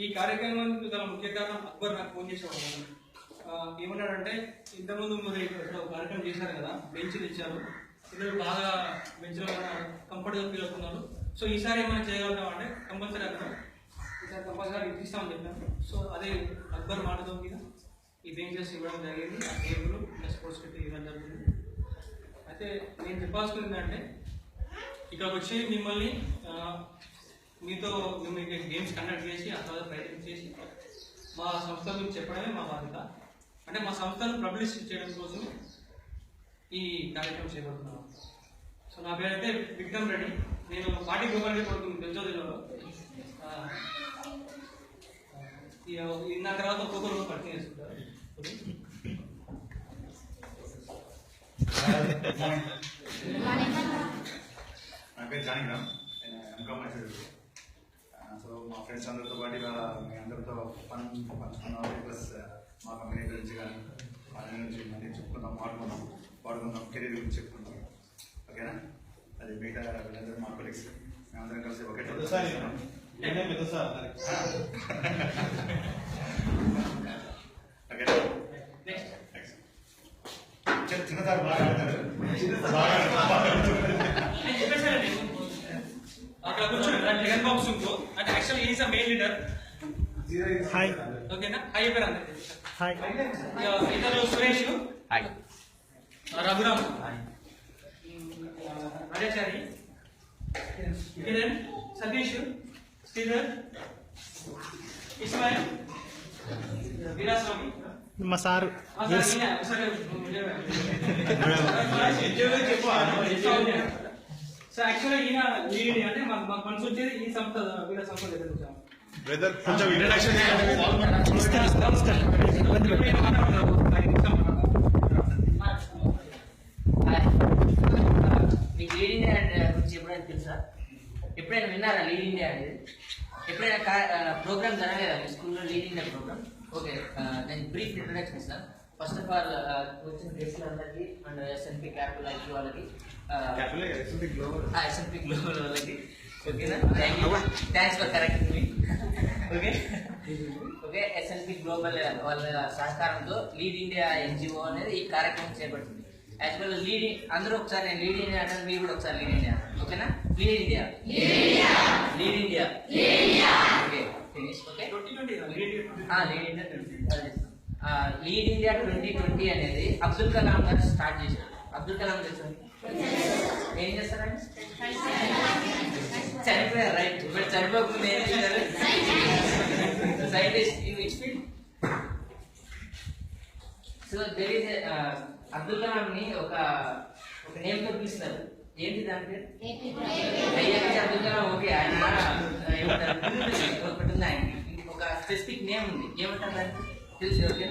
ఈ కార్యక్రమం గల ముఖ్య కారణం అక్బర్ నాకు ఫోన్ చేసేవాడు. ఏమన్నాడంటే ఇంతకుముందు మీరు ఇక్కడ కార్యక్రమం చేశారు కదా, బెంచ్లు ఇచ్చారు, పిల్లలు బాగా బెంచ్లో కంఫర్ట్గా ఫీల్ అవుతున్నారు. సో ఈసారి ఏమైనా చేయగలుగుతాం అంటే కంపల్సరీ అక్కడ ఈసారి కంపల్సరీ ఇప్పిస్తామని చెప్పాను. సో అదే అక్బర్ మాటతో మీద ఈ బెంచెస్ ఇవ్వడం జరిగింది, ఆ టేబుల్ స్పోర్ట్స్ కిట్ ఇవ్వడం జరుగుతుంది. అయితే నేను చెప్పాల్సింది ఏంటంటే ఇక్కడికి వచ్చి మిమ్మల్ని మీతో మేము గేమ్స్ కండక్ట్ చేసి ఆ తర్వాత ప్రయత్నం చేసి మా సంస్థ గురించి చెప్పడమే మా బాధ్యత. అంటే మా సంస్థను పబ్లిసిటీ చేయడం కోసం ఈ కార్యక్రమం చేపడుతున్నాను. సో నా పేరైతే విక్రమ్ రెడ్డి, నేను పార్టీ గోపాల్ రెడ్డి కొడుకుని పెంచోదిలో. నా తర్వాత ఒక్కొక్కరు పరిచయం చేసుకుంటారు. నా పేరు జానకిరామ్, ఎంకామ్. సో మా ఫ్రెండ్స్ అందరితో పాటు ఇలా మీ అందరితో పంచుకున్నాం. ప్లస్ మా కంపెనీ గురించి కానీ వాళ్ళ నుంచి మళ్ళీ చెప్పుకుందాం, పాడుకుందాం, కెరీర్ గురించి చెప్పుకుందాం. ఓకేనా? అది మిగతా వీళ్ళందరూ మా కొలీగ్స్, మేమందరం కలిసి ఒకే ఓకేనా? చిన్నసారి బాగా ఆడతారు. అక్కడ కూర్చోండి. జగన్ బాబు సింగ్ అంటే actually is a main leader. Hi. ఓకేనా? హాయ్ పేరు అందరు. హాయ్. ఇతరు సురేష్, హాయ్. రఘురామ్, రాజాచారి, కిరణ్, సతీష్, శ్రీధర్, ఇస్మాయిల్, వీరాస్వామి, మా సారు. సో యాక్చువల్గా ఈయన లీడ్ అంటే మాకు మనసు వచ్చేది ఈ సంస్థ వీళ్ళ సంస్థ దగ్గర కొంచెం ఇంట్రడక్షన్ మీకు లీడ్ ఇండియా గురించి ఎప్పుడైనా తెలుసా? ఎప్పుడైనా విన్నారా లీడ్ ఇండియా అనేది? ఎప్పుడైనా ప్రోగ్రామ్ జరగలేదా మీ స్కూల్లో లీడ్ ఇండియా ప్రోగ్రామ్? ఓకే, నేను బ్రీఫ్ ఇంట్రడక్షన్ ఇస్తాను. ఫస్ట్ ఆఫ్ ఆల్ వచ్చిన గెస్ట్లందరికీ అండ్ ఎస్ఎన్పి క్యాపిటల్ ఐటీ వాళ్ళకి, ఎస్ఎన్పి గ్లోబల్ వాళ్ళకి ఓకేనా? Thanks for correcting me. Okay okay SNP global వాళ్ళ సహకారంతో లీడ్ ఇండియా ఎన్జిఓ అనేది ఈ కార్యక్రమం చేపడుతుంది. యాక్చువల్ లీడ్ అందరూ ఒకసారి నేను లీడ్ ఇండియా అంటే మీరు కూడా ఒకసారి లీడ్ ఇండియా. ఓకేనా? Lead India, lead India. Okay finish. Okay lead India 2020 అనేది అబ్దుల్ కలాం గారు స్టార్ట్ చేశారు. అబ్దుల్ కలాం తెలుసు ఏం చేస్తారండి? చనిపోయారు, రైట్. ఇప్పుడు చనిపోకుండా ఏం చేశారు? Scientist in which field? So there is Abdul Kalam ని ఒక నేమ్ తో పిలుస్తారు. ఏంటి దాని పేరు? ఏపీజే అబ్దుల్ కలాం. ఓకే, ఆయన ఒకటి ఉంది, ఆయనకి ఒక స్పెసిఫిక్ నేమ్ ఉంది. ఏమంటారు దానికి తెలుసు? Okay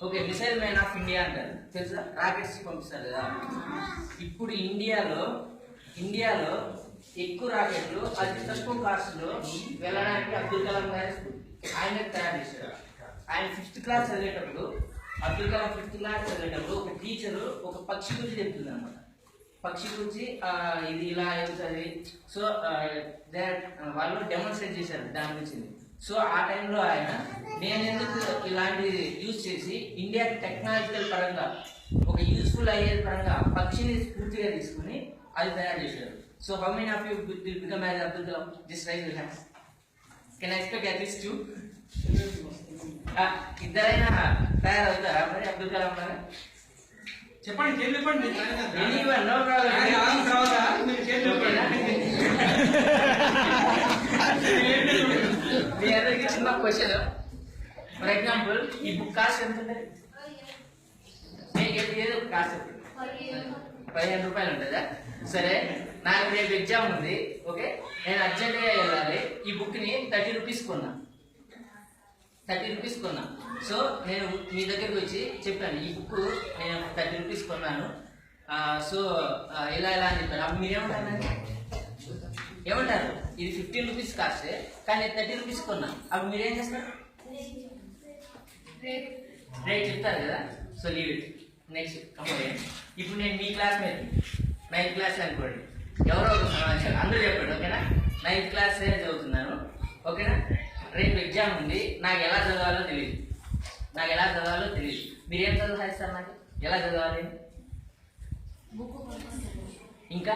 okay missile man of India అంటారు. తెలుసా? రాకెట్స్ పంపిస్తారు కదా. ఇప్పుడు ఇండియాలో ఎక్కువ రాకెట్లు అతి తక్కువ కాస్ట్ లో వెళ్ళడానికి అబ్దుల్ కలాం గారు ఆయన తయారు చేశారు. ఆయన 5th క్లాస్ చదివేటప్పుడు, అబ్దుల్ కలాం 5th క్లాస్ చదివేటప్పుడు ఒక టీచరు ఒక పక్షి గురించి చెప్తుంది అనమాట. పక్షి గురించి ఇది ఇలా అవుతుంది. సో వాళ్ళు డెమోన్స్ట్రేట్ చేశారు దాని గురించి. సో ఆ టైంలో ఆయన నేను ఎందుకు ఇలాంటి యూజ్ చేసి ఇండియాకి టెక్నాలజికల్ పరంగా ఒక యూస్ఫుల్ అయ్యే పరంగా పక్షిని స్ఫూర్తిగా తీసుకుని అది తయారు చేశారు. So how many of you will become as Abdul Kalam? Just rise your hands. Can I expect at least 2? ఇద్దరైనా తయారవుతారా మరి అబ్దుల్ కలాం లాగా? చెప్పండి, చెప్పండి. మీ అందరికి చిన్న క్వశ్చన్. ఫర్ ఎగ్జాంపుల్ ఈ బుక్ కాస్ట్ ఎంత ఉంటుంది? ఏదో కాస్ట్ 15 రూపాయలు ఉంటుందా? సరే, నాకు రేపు ఎగ్జామ్ ఉంది. ఓకే, నేను అర్జెంట్గా వెళ్ళాలి. ఈ బుక్ ని 30 రూపీస్ కొన్నా. 30 రూపీస్ కొన్నా. సో నేను మీ దగ్గరికి వచ్చి చెప్పాను, ఈ బుక్ నేను 30 రూపీస్ కొన్నాను, సో ఇలా ఇలా అని చెప్పాను. అప్పుడు మీరేమంటారు? ఏమంటారు? ఇది 15 రూపీస్ కాస్టే, కానీ 30 రూపీస్ కొన్నా. అప్పుడు మీరేం చేస్తారు? రేట్ చెప్తారు కదా. So leave it. Next complaint. ఇప్పుడు నేను మీ క్లాస్మేట్ 9th క్లాస్ అనుకోండి, ఎవరో ఒక సమాచారం అందరూ చెప్పండి. ఓకేనా? 9th క్లాస్ చదువుతున్నాను. ఓకేనా? రేపు ఎగ్జామ్ ఉంది, నాకు ఎలా చదవాలో తెలియదు. మీరేం చదువు సార్? నాకు ఎలా చదవాలి? ఇంకా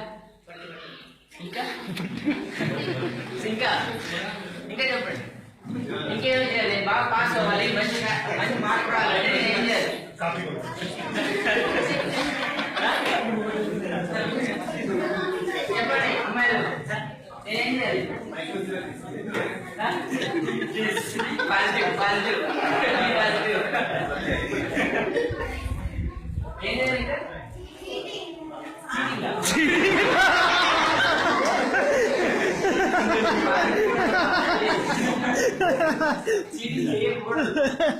ఇంకా ఇంకా ఇంకా చెప్పండి. ఇంకేం చేయాలి? బాగా పాస్ అవ్వాలి, మంచి మార్క్ రావాలంటే నేను ఏం చేయాలి? చెప్పండి అమ్మాయిలు, నేనేం చేయాలి? పాజిటివ్ ఏం చేయాలి?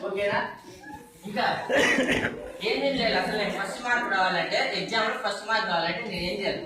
ఓకేనా? ఇంకా ఏం చేయాలి? అసలు నేను ఫస్ట్ మార్క్ రావాలంటే, ఎగ్జామ్ లో ఫస్ట్ మార్క్ రావాలంటే నేను ఏం చేయాలి?